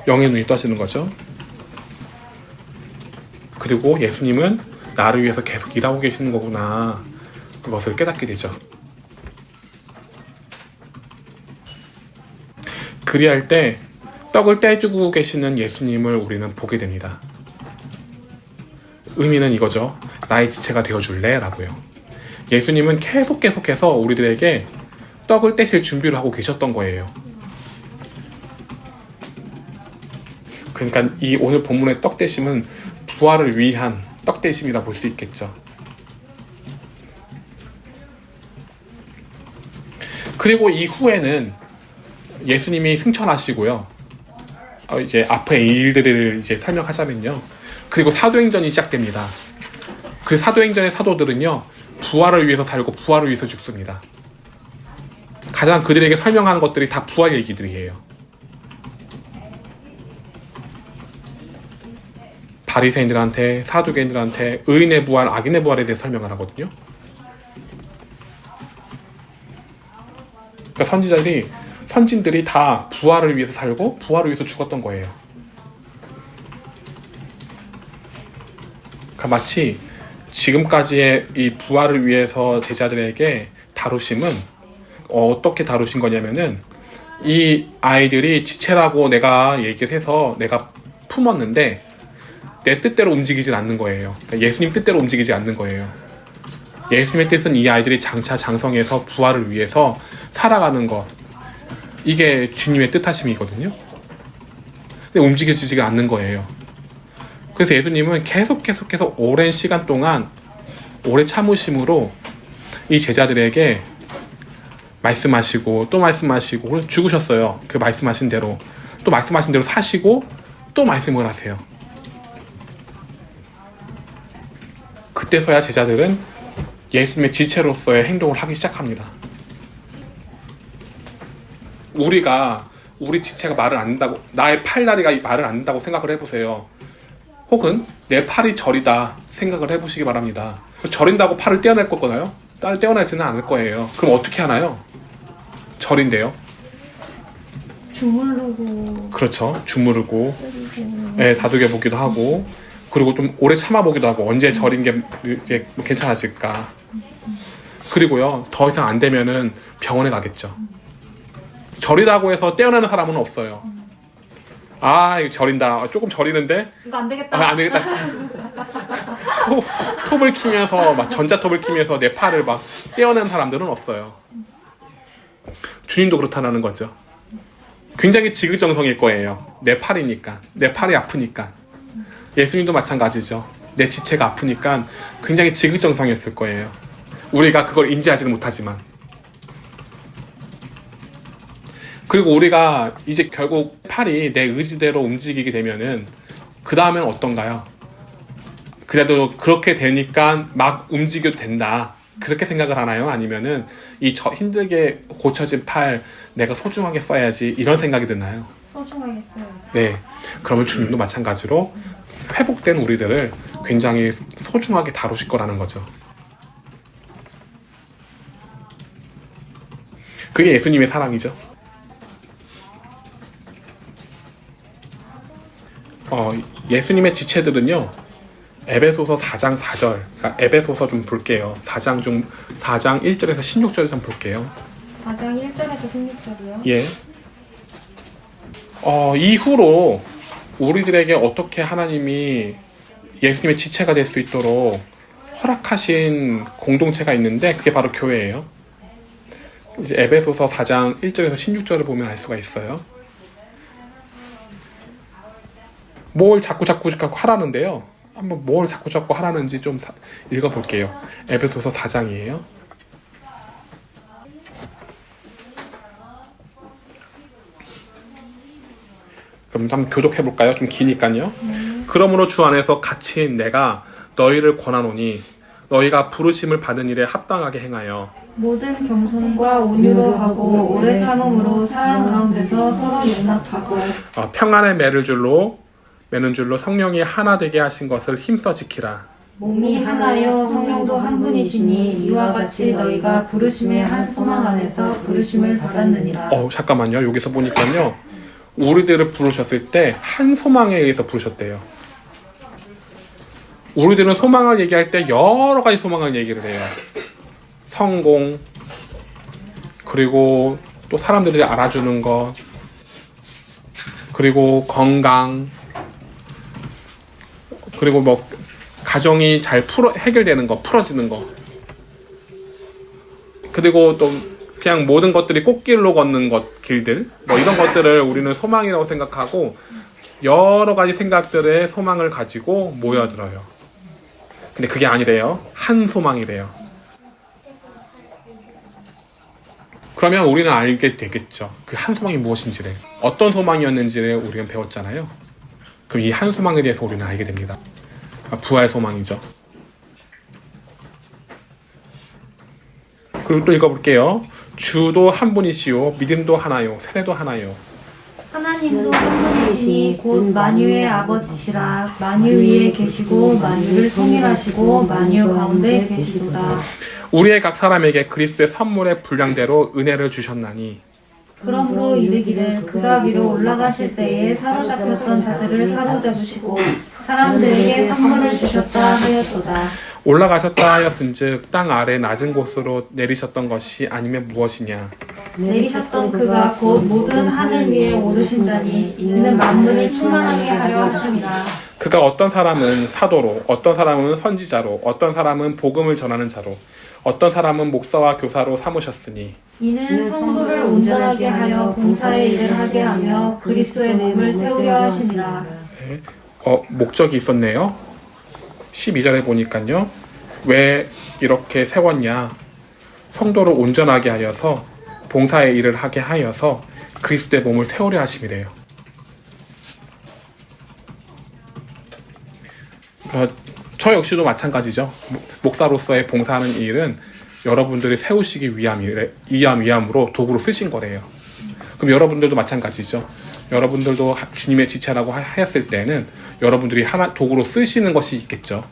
영의 눈이 떠지는 거죠. 그리고 예수님은 나를 위해서 계속 일하고 계시는 거구나, 그것을 깨닫게 되죠. 그리할 때 떡을 떼주고 계시는 예수님을 우리는 보게 됩니다. 의미는 이거죠. 나의 지체가 되어줄래? 라고요. 예수님은 계속해서 우리들에게 떡을 떼실 준비를 하고 계셨던 거예요. 그러니까 이 오늘 본문의 떡 떼심은 부활을 위한 떡 떼심이라 볼 수 있겠죠. 그리고 이후에는 예수님이 승천하시고요. 이제 앞의 일들을 이제 설명하자면요. 그리고 사도행전이 시작됩니다. 그 사도행전의 사도들은요, 부활을 위해서 살고 부활을 위해서 죽습니다. 가장 그들에게 설명하는 것들이 다 부활 얘기들이에요. 바리새인들한테, 사두개인들한테 의인의 부활, 악인의 부활에 대해 설명을 하거든요. 그러니까 선진들이 다 부활을 위해서 살고 부활을 위해서 죽었던 거예요. 그러니까 마치 지금까지의 이 부활을 위해서 제자들에게 다루심은 어떻게 다루신 거냐면은, 이 아이들이 지체라고 내가 얘기를 해서 내가 품었는데 내 뜻대로 움직이질 않는 거예요. 그러니까 예수님 뜻대로 움직이지 않는 거예요. 예수님의 뜻은 이 아이들이 장차 장성해서 부활을 위해서 살아가는 것, 이게 주님의 뜻하심이거든요. 근데 움직여지지가 않는 거예요. 그래서 예수님은 계속해서 오랜 시간 동안 오래 참으심으로 이 제자들에게 말씀하시고 또 말씀하시고 죽으셨어요. 그 말씀하신 대로, 또 말씀하신 대로 사시고 또 말씀을 하세요. 그때서야 제자들은 예수님의 지체로서의 행동을 하기 시작합니다. 우리 지체가 말을 안 듣는다고, 나의 팔다리가 말을 안 듣는다고 생각을 해보세요. 혹은 내 팔이 절이다 생각을 해보시기 바랍니다. 절인다고 팔을 떼어낼 거잖아요? 떼어내지는 않을 거예요. 그럼 어떻게 하나요? 절인데요. 주물르고. 그렇죠. 주무르고, 때리고. 예, 다독여 보기도 하고, 그리고 좀 오래 참아보기도 하고, 언제 절인 게 이제 괜찮아질까. 그리고요, 더 이상 안 되면은 병원에 가겠죠. 절이라고 해서 떼어내는 사람은 없어요. 아, 이거 절인다. 조금 절이는데? 이거 안 되겠다. 안 되겠다. 톱을 키면서, 막 전자톱을 키면서 내 팔을 막 떼어내는 사람들은 없어요. 주님도 그렇다는 거죠. 굉장히 지극정성일 거예요. 내 팔이니까. 내 팔이 아프니까. 예수님도 마찬가지죠. 내 지체가 아프니까 굉장히 지극정성이었을 거예요. 우리가 그걸 인지하지는 못하지만. 그리고 우리가 이제 결국 팔이 내 의지대로 움직이게 되면은 그 다음엔 어떤가요? 그래도 그렇게 되니까 막 움직여도 된다, 그렇게 생각을 하나요? 아니면은 힘들게 고쳐진 팔 내가 소중하게 써야지, 이런 생각이 드나요? 소중하게 써야지. 네. 그러면 주님도 마찬가지로 회복된 우리들을 굉장히 소중하게 다루실 거라는 거죠. 그게 예수님의 사랑이죠. 예수님의 지체들은요, 에베소서 4장 4절, 그러니까 에베소서 좀 볼게요. 4장 1절에서 16절 좀 볼게요. 4장 1절에서 16절이요? 예. 이후로 우리들에게 어떻게 하나님이 예수님의 지체가 될 수 있도록 허락하신 공동체가 있는데, 그게 바로 교회예요. 이제 에베소서 4장 1절에서 16절을 보면 알 수가 있어요. 뭘 자꾸 하라는데요. 한번 뭘 자꾸 하라는지 좀 읽어볼게요. 에베소서 4장이에요. 그럼 한번 교독해볼까요? 좀 기니까요. 그러므로 주 안에서 갇힌 내가 너희를 권하노니 너희가 부르심을 받은 일에 합당하게 행하여 모든 겸손과 온유로 하고 오래 참음으로 사랑 가운데서 서로 용납하고 평안의 매는 줄로 성령이 하나 되게 하신 것을 힘써 지키라. 몸이 하나여 성령도 한 분이시니 이와 같이 너희가 부르심의 한 소망 안에서 부르심을 받았느니라. 잠깐만요. 여기서 보니까요, 우리들을 부르셨을 때 한 소망에 의해서 부르셨대요. 우리들은 소망을 얘기할 때 여러 가지 소망을 얘기를 해요. 성공, 그리고 또 사람들이 알아주는 것, 그리고 건강, 그리고 뭐 가정이 잘 해결되는 거, 풀어지는 거, 그리고 또 그냥 모든 것들이 꽃길로 걷는 길들, 뭐 이런 것들을 우리는 소망이라고 생각하고 여러 가지 생각들의 소망을 가지고 모여들어요. 근데 그게 아니래요. 한 소망이래요. 그러면 우리는 알게 되겠죠. 그 한 소망이 무엇인지를. 어떤 소망이었는지를 우리는 배웠잖아요. 그럼 이 한 소망에 대해서 우리는 알게 됩니다. 부활 소망이죠. 그리고 또 읽어볼게요. 주도 한 분이시요 믿음도 하나요 세례도 하나요. 하나님도 한 분이시니 곧 만유의 아버지시라. 만유 위에 계시고 만유를 통일하시고 만유 가운데 계시도다. 우리의 각 사람에게 그리스도의 선물의 분량대로 은혜를 주셨나니 그러므로 이르기를 그가 위로 올라가실 때에 사로잡혔던 자들을 사로잡으시고 사람들에게 선물을 주셨다 하였도다. 올라가셨다 하였은즉 땅 아래 낮은 곳으로 내리셨던 것이 아니면 무엇이냐. 내리셨던 그가 곧 모든 하늘 위에 오르신 자니 이는 만물을 충만하게 하려 하심이라. 그가 어떤 사람은 사도로 어떤 사람은 선지자로 어떤 사람은 복음을 전하는 자로 어떤 사람은 목사와 교사로 삼으셨으니 이는 성도를 온전하게 하여 봉사의 일을 하게 하며 그리스도의 몸을 세우려 하심이라. 목적이 있었네요. 12절에 보니까요. 왜 이렇게 세웠냐. 성도를 온전하게 하여서 봉사의 일을 하게 하여서 그리스도의 몸을 세우려 하심이래요. 저 역시도 마찬가지죠. 목사로서의 봉사하는 일은 여러분들이 세우시기 위함으로 도구로 쓰신 거래요. 그럼 여러분들도 마찬가지죠. 여러분들도 주님의 지체라고 하였을 때는 여러분들이 하나 도구로 쓰시는 것이 있겠죠.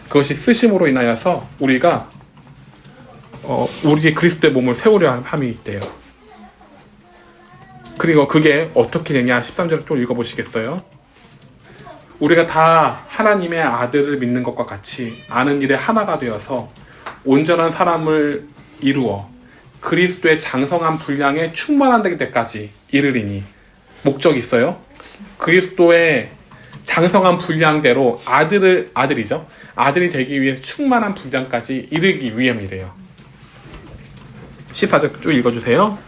그것이 쓰심으로 인하여서 우리가 우리의 그리스도의 몸을 세우려 함이 있대요. 그리고 그게 어떻게 되냐 13절을 또 읽어보시겠어요? 우리가 다 하나님의 아들을 믿는 것과 같이 아는 일에 하나가 되어서 온전한 사람을 이루어 그리스도의 장성한 분량에 충만한 때까지 이르리니. 목적이 있어요. 그리스도의 장성한 분량대로 아들이죠. 아들이 되기 위해 충만한 분량까지 이르기 위함이래요. 14절 쭉 읽어주세요.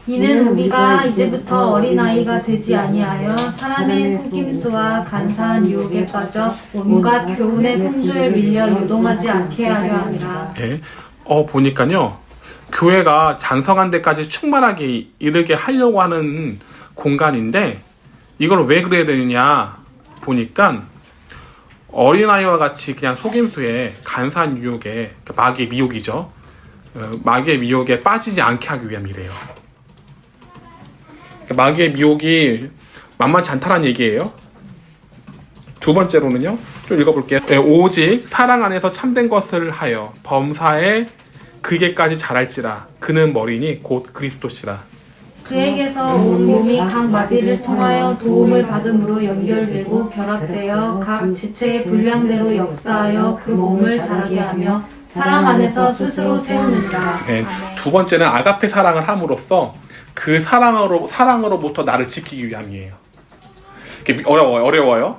이는 우리가 이제부터 어린아이가 되지 아니하여 사람의 속임수와 간사한 유혹에 빠져 온갖 교훈의 풍조에 밀려 요동하지 않게 하려 함이라. 예. 보니까요. 교회가 장성한 데까지 충만하게 이르게 하려고 하는 공간인데 이걸 왜 그래야 되느냐 보니까 어린아이와 같이 그냥 속임수에 간사한 유혹에 마귀의 미혹이죠. 마귀의 미혹에 빠지지 않게 하기 위함이래요. 마귀의 미혹이 만만치 않다는 얘기예요. 두 번째로는요. 좀 읽어볼게요. 오직 사랑 안에서 참된 것을 하여 범사에 그게까지 자랄지라. 그는 머리니 곧 그리스도시라. 그에게서 온 몸이 각 마디를 통하여 도움을 받음으로 연결되고 결합되어 각 지체의 분량대로 역사하여 그 몸을 자라게 하며 사랑 안에서 스스로 세우느니라. 네, 두 번째는 아가페 사랑을 함으로써 그 사랑으로부터 나를 지키기 위함이에요. 이게 어려워요.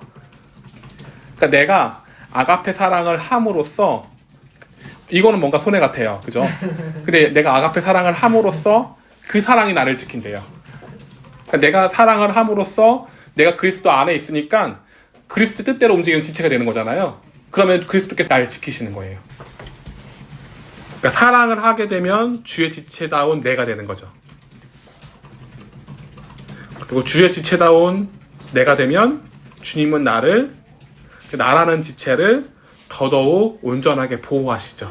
그러니까 내가 아가페 사랑을 함으로써 이거는 뭔가 손해 같아요, 그죠? 근데 내가 아가페 사랑을 함으로써 그 사랑이 나를 지킨대요. 그러니까 내가 사랑을 함으로써 내가 그리스도 안에 있으니까 그리스도 뜻대로 움직이는 지체가 되는 거잖아요. 그러면 그리스도께서 나를 지키시는 거예요. 그러니까 사랑을 하게 되면 주의 지체다운 내가 되는 거죠. 그리고 주의 지체다운 내가 되면 주님은 나라는 지체를 더더욱 온전하게 보호하시죠.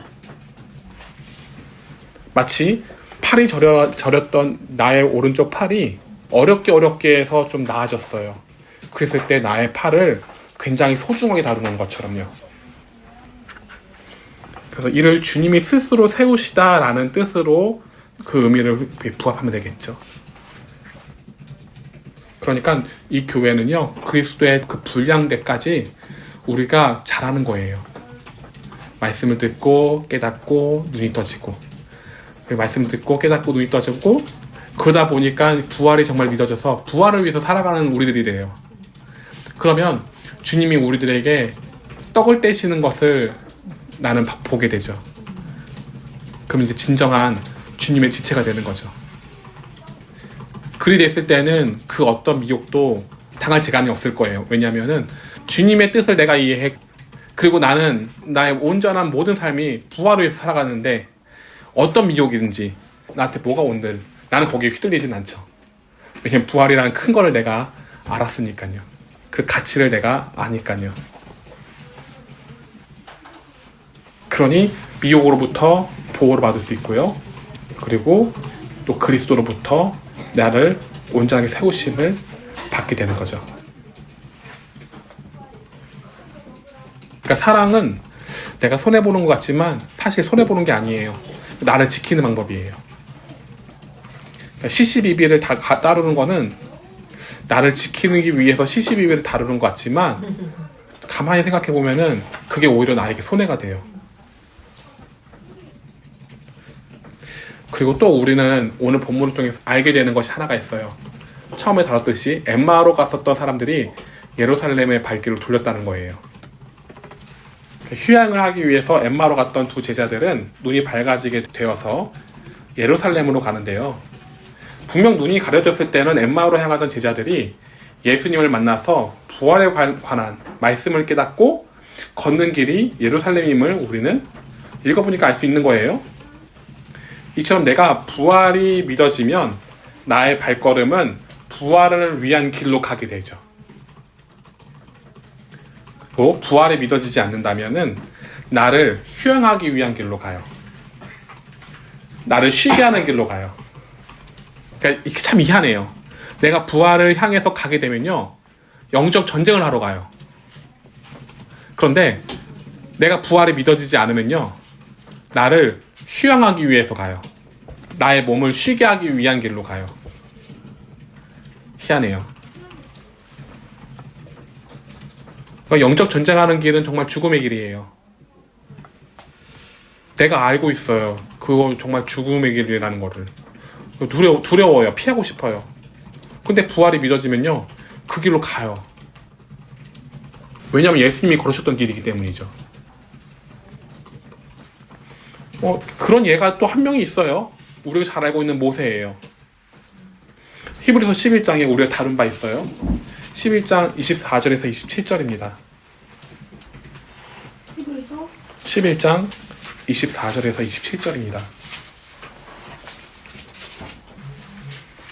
마치 팔이 저렸던 나의 오른쪽 팔이 어렵게 해서 좀 나아졌어요. 그랬을 때 나의 팔을 굉장히 소중하게 다루는 것처럼요. 그래서 이를 주님이 스스로 세우시다라는 뜻으로 그 의미를 부합하면 되겠죠. 그러니까 이 교회는요, 그리스도의 그 분량대까지 우리가 잘하는 거예요. 말씀을 듣고 깨닫고 눈이 떠지고, 말씀을 듣고 깨닫고 눈이 떠지고, 그러다 보니까 부활이 정말 믿어져서 부활을 위해서 살아가는 우리들이 돼요. 그러면 주님이 우리들에게 떡을 떼시는 것을 나는 보게 되죠. 그럼 이제 진정한 주님의 지체가 되는 거죠. 그리 됐을 때는 그 어떤 미혹도 당할 재간이 없을 거예요. 왜냐하면은 주님의 뜻을 내가 이해해, 그리고 나는 나의 온전한 모든 삶이 부활을 위해서 살아가는데 어떤 미혹이든지 나한테 뭐가 온들 나는 거기에 휘둘리진 않죠. 왜냐면 부활이라는 큰 거를 내가 알았으니까요. 그 가치를 내가 아니까요. 그러니 미혹으로부터 보호를 받을 수 있고요. 그리고 또 그리스도로부터 나를 온전하게 세우심을 받게 되는 거죠. 그러니까 사랑은 내가 손해보는 것 같지만 사실 손해보는 게 아니에요. 나를 지키는 방법이에요. 그러니까 시시비비를 다 따르는 거는 나를 지키기 위해서 시시비비를 다루는 것 같지만 가만히 생각해 보면은 그게 오히려 나에게 손해가 돼요. 그리고 또 우리는 오늘 본문을 통해서 알게 되는 것이 하나가 있어요. 처음에 다뤘듯이 엠마오로 갔었던 사람들이 예루살렘의 발길을 돌렸다는 거예요. 휴양을 하기 위해서 엠마오로 갔던 두 제자들은 눈이 밝아지게 되어서 예루살렘으로 가는데요. 분명 눈이 가려졌을 때는 엠마오로 향하던 제자들이 예수님을 만나서 부활에 관한 말씀을 깨닫고 걷는 길이 예루살렘임을 우리는 읽어보니까 알 수 있는 거예요. 이처럼 내가 부활이 믿어지면 나의 발걸음은 부활을 위한 길로 가게 되죠. 또 부활이 믿어지지 않는다면은 나를 휴양하기 위한 길로 가요. 나를 쉬게 하는 길로 가요. 그러니까 이게 참 희한해요. 내가 부활을 향해서 가게 되면요, 영적 전쟁을 하러 가요. 그런데 내가 부활이 믿어지지 않으면요, 나를 휴양하기 위해서 가요. 나의 몸을 쉬게 하기 위한 길로 가요. 희한해요. 그러니까 영적 전쟁하는 길은 정말 죽음의 길이에요. 내가 알고 있어요. 그거 정말 죽음의 길이라는 거를. 두려워요. 피하고 싶어요. 근데 부활이 믿어지면요, 그 길로 가요. 왜냐하면 예수님이 걸으셨던 길이기 때문이죠. 그런 예가 또 한 명이 있어요. 우리가 잘 알고 있는 모세예요. 히브리서 11장에 우리가 다룬 바 있어요. 11장 24절에서 27절입니다. 히브리서 11장 24절에서 27절입니다.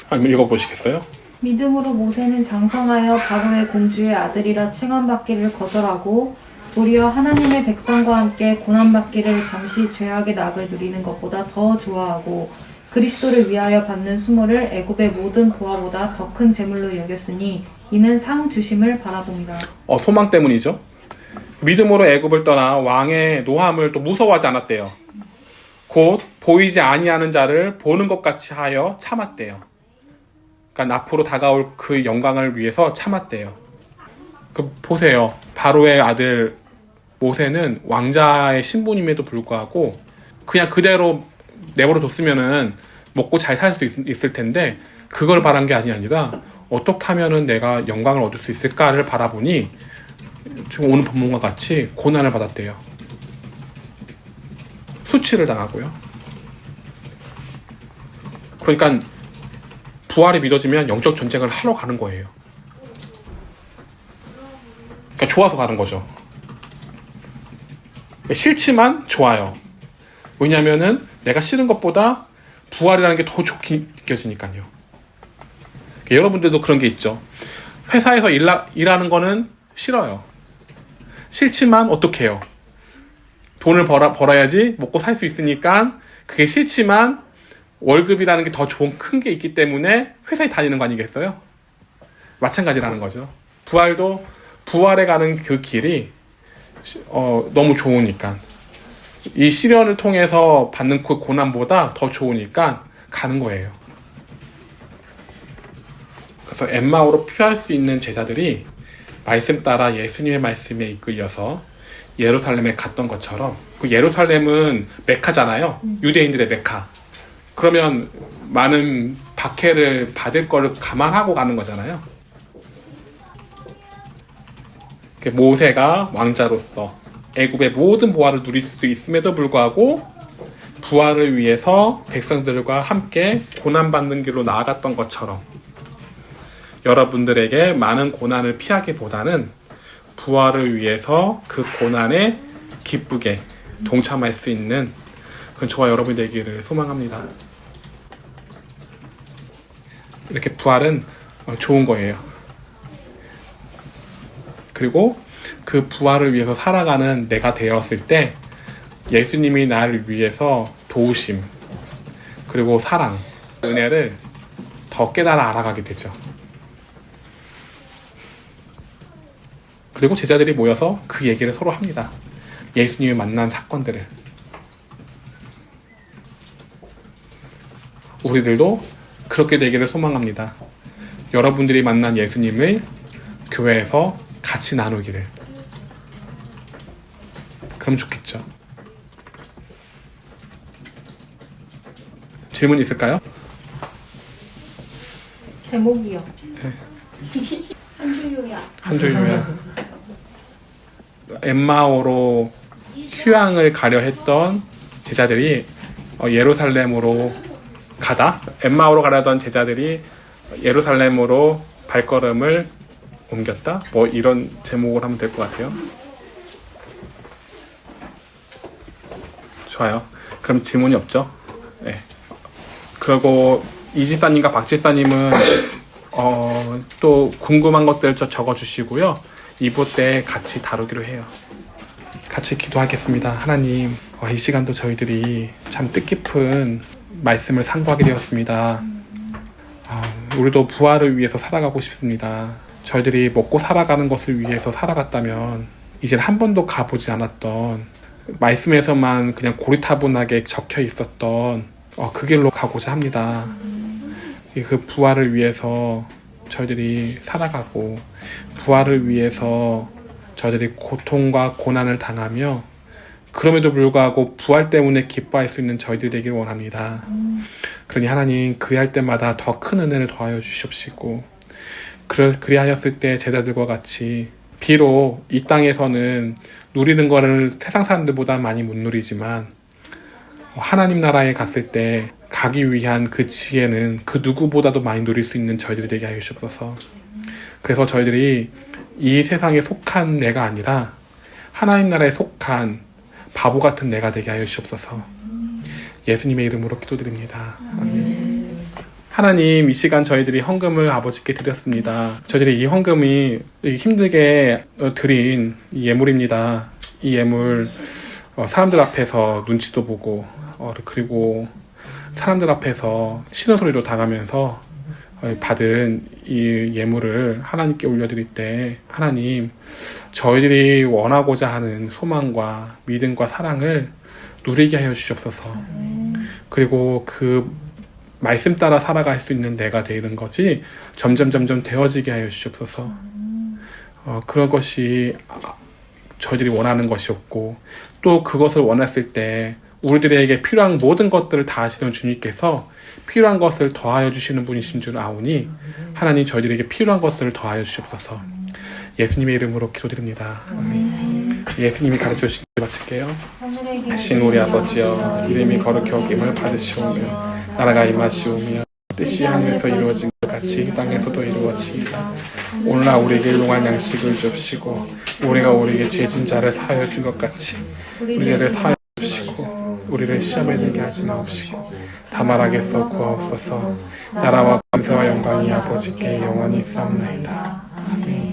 한번 읽어보시겠어요? 믿음으로 모세는 장성하여 바로의 공주의 아들이라 칭함받기를 거절하고 도리어 하나님의 백성과 함께 고난받기를 잠시 죄악의 낙을 누리는 것보다 더 좋아하고 그리스도를 위하여 받는 수모를 애굽의 모든 보화보다 더 큰 재물로 여겼으니 이는 상 주심을 바라봅니다. 소망 때문이죠. 믿음으로 애굽을 떠나 왕의 노함을 또 무서워하지 않았대요. 곧 보이지 아니하는 자를 보는 것 같이 하여 참았대요. 그러니까 앞으로 다가올 그 영광을 위해서 참았대요. 보세요. 바로의 아들 모세는 왕자의 신분임에도 불구하고 그냥 그대로 내버려 뒀으면은 먹고 잘 살 수 있을 텐데 그걸 바란 게 아니라 어떻게 하면은 내가 영광을 얻을 수 있을까를 바라보니 지금 오늘 본문과 같이 고난을 받았대요. 수치를 당하고요. 그러니까 부활이 믿어지면 영적 전쟁을 하러 가는 거예요. 그러니까 좋아서 가는 거죠. 싫지만 좋아요. 왜냐면은 내가 싫은 것보다 부활이라는 게 더 좋게 느껴지니까요. 여러분들도 그런 게 있죠. 회사에서 일하는 거는 싫어요. 싫지만 어떻게 해요? 돈을 벌어야지 먹고 살 수 있으니까 그게 싫지만 월급이라는 게 더 좋은 큰 게 있기 때문에 회사에 다니는 거 아니겠어요? 마찬가지라는 거죠. 부활도 부활에 가는 그 길이 너무 좋으니까 이 시련을 통해서 받는 그 고난보다 더 좋으니까 가는 거예요. 그래서 엠마오로 피할 수 있는 제자들이 말씀 따라 예수님의 말씀에 이끌려서 예루살렘에 갔던 것처럼, 그 예루살렘은 메카잖아요. 유대인들의 메카. 그러면 많은 박해를 받을 걸 감안하고 가는 거잖아요. 모세가 왕자로서 애굽의 모든 보화를 누릴 수 있음에도 불구하고 부활을 위해서 백성들과 함께 고난받는 길로 나아갔던 것처럼 여러분들에게 많은 고난을 피하기보다는 부활을 위해서 그 고난에 기쁘게 동참할 수 있는 그건 저와 여러분이 되기를 소망합니다. 이렇게 부활은 좋은 거예요. 그리고 그 부활을 위해서 살아가는 내가 되었을 때 예수님이 나를 위해서 도우심 그리고 사랑, 은혜를 더 깨달아 알아가게 되죠. 그리고 제자들이 모여서 그 얘기를 서로 합니다. 예수님이 만난 사건들을. 우리들도 그렇게 되기를 소망합니다. 여러분들이 만난 예수님을 교회에서 같이 나누기를. 그럼 좋겠죠. 질문 있을까요? 제목이요. 한 줄 요약. 엠마오로 휴양을 가려 했던 제자들이 예루살렘으로 가다. 엠마오로 가려던 제자들이 예루살렘으로 발걸음을 옮겼다. 뭐 이런 제목을 하면 될 것 같아요. 좋아요. 그럼 질문이 없죠? 네. 그리고 이지사님과 박지사님은 또 궁금한 것들 적어주시고요. 2부 때 같이 다루기로 해요. 같이 기도하겠습니다. 하나님, 이 시간도 저희들이 참 뜻깊은 말씀을 상고하게 되었습니다. 우리도 부활을 위해서 살아가고 싶습니다. 저희들이 먹고 살아가는 것을 위해서 살아갔다면 이제 한 번도 가보지 않았던 말씀에서만 그냥 고리타분하게 적혀 있었던 그 길로 가고자 합니다. 그 부활을 위해서 저희들이 살아가고 부활을 위해서 저희들이 고통과 고난을 당하며 그럼에도 불구하고 부활 때문에 기뻐할 수 있는 저희들이 되길 원합니다. 그러니 하나님 그리할 때마다 더 큰 은혜를 더하여 주시옵시고 그리하였을 때 제자들과 같이 비록 이 땅에서는 누리는 거를 세상 사람들보다 많이 못 누리지만 하나님 나라에 갔을 때 가기 위한 그 지혜는 그 누구보다도 많이 누릴 수 있는 저희들이 되게 하여 주옵소서. 그래서 저희들이 이 세상에 속한 내가 아니라 하나님 나라에 속한 바보 같은 내가 되게 하여 주옵소서. 예수님의 이름으로 기도드립니다. 아멘. 하나님, 이 시간 저희들이 헌금을 아버지께 드렸습니다. 저희들이 이 헌금이 힘들게 드린 이 예물입니다. 이 예물 사람들 앞에서 눈치도 보고 그리고 사람들 앞에서 신호소리로 당하면서 받은 이 예물을 하나님께 올려드릴 때 하나님, 저희들이 원하고자 하는 소망과 믿음과 사랑을 누리게 하여 주시옵소서. 그리고 그 말씀 따라 살아갈 수 있는 내가 되는 것이 점점 되어지게 하여 주시옵소서. 그런 것이 저희들이 원하는 것이었고 또 그것을 원했을 때 우리들에게 필요한 모든 것들을 다 아시는 주님께서 필요한 것을 더하여 주시는 분이신 줄 아오니 하나님 저희들에게 필요한 것들을 더하여 주시옵소서. 예수님의 이름으로 기도드립니다. 아멘. 예수님이 가르쳐 주신 길 마칠게요. 하신 우리 아버지여, 이름이 거룩히 여김을 받으시오며 나라가 임하시오며 뜻이 하늘에서 이루어진 것 같이 이 땅에서도 이루어지이다. 오늘날 우리에게 일용할 양식을 주옵시고 우리가 우리에게 죄진 자를 사하여 준 것 같이 우리 죄를 사하여 주시고 우리를 시험에 들게 하지 마옵시고 다만 악에서 구하옵소서. 나라와 권세와 영광이 아버지께 영원히 있사옵나이다. 아멘.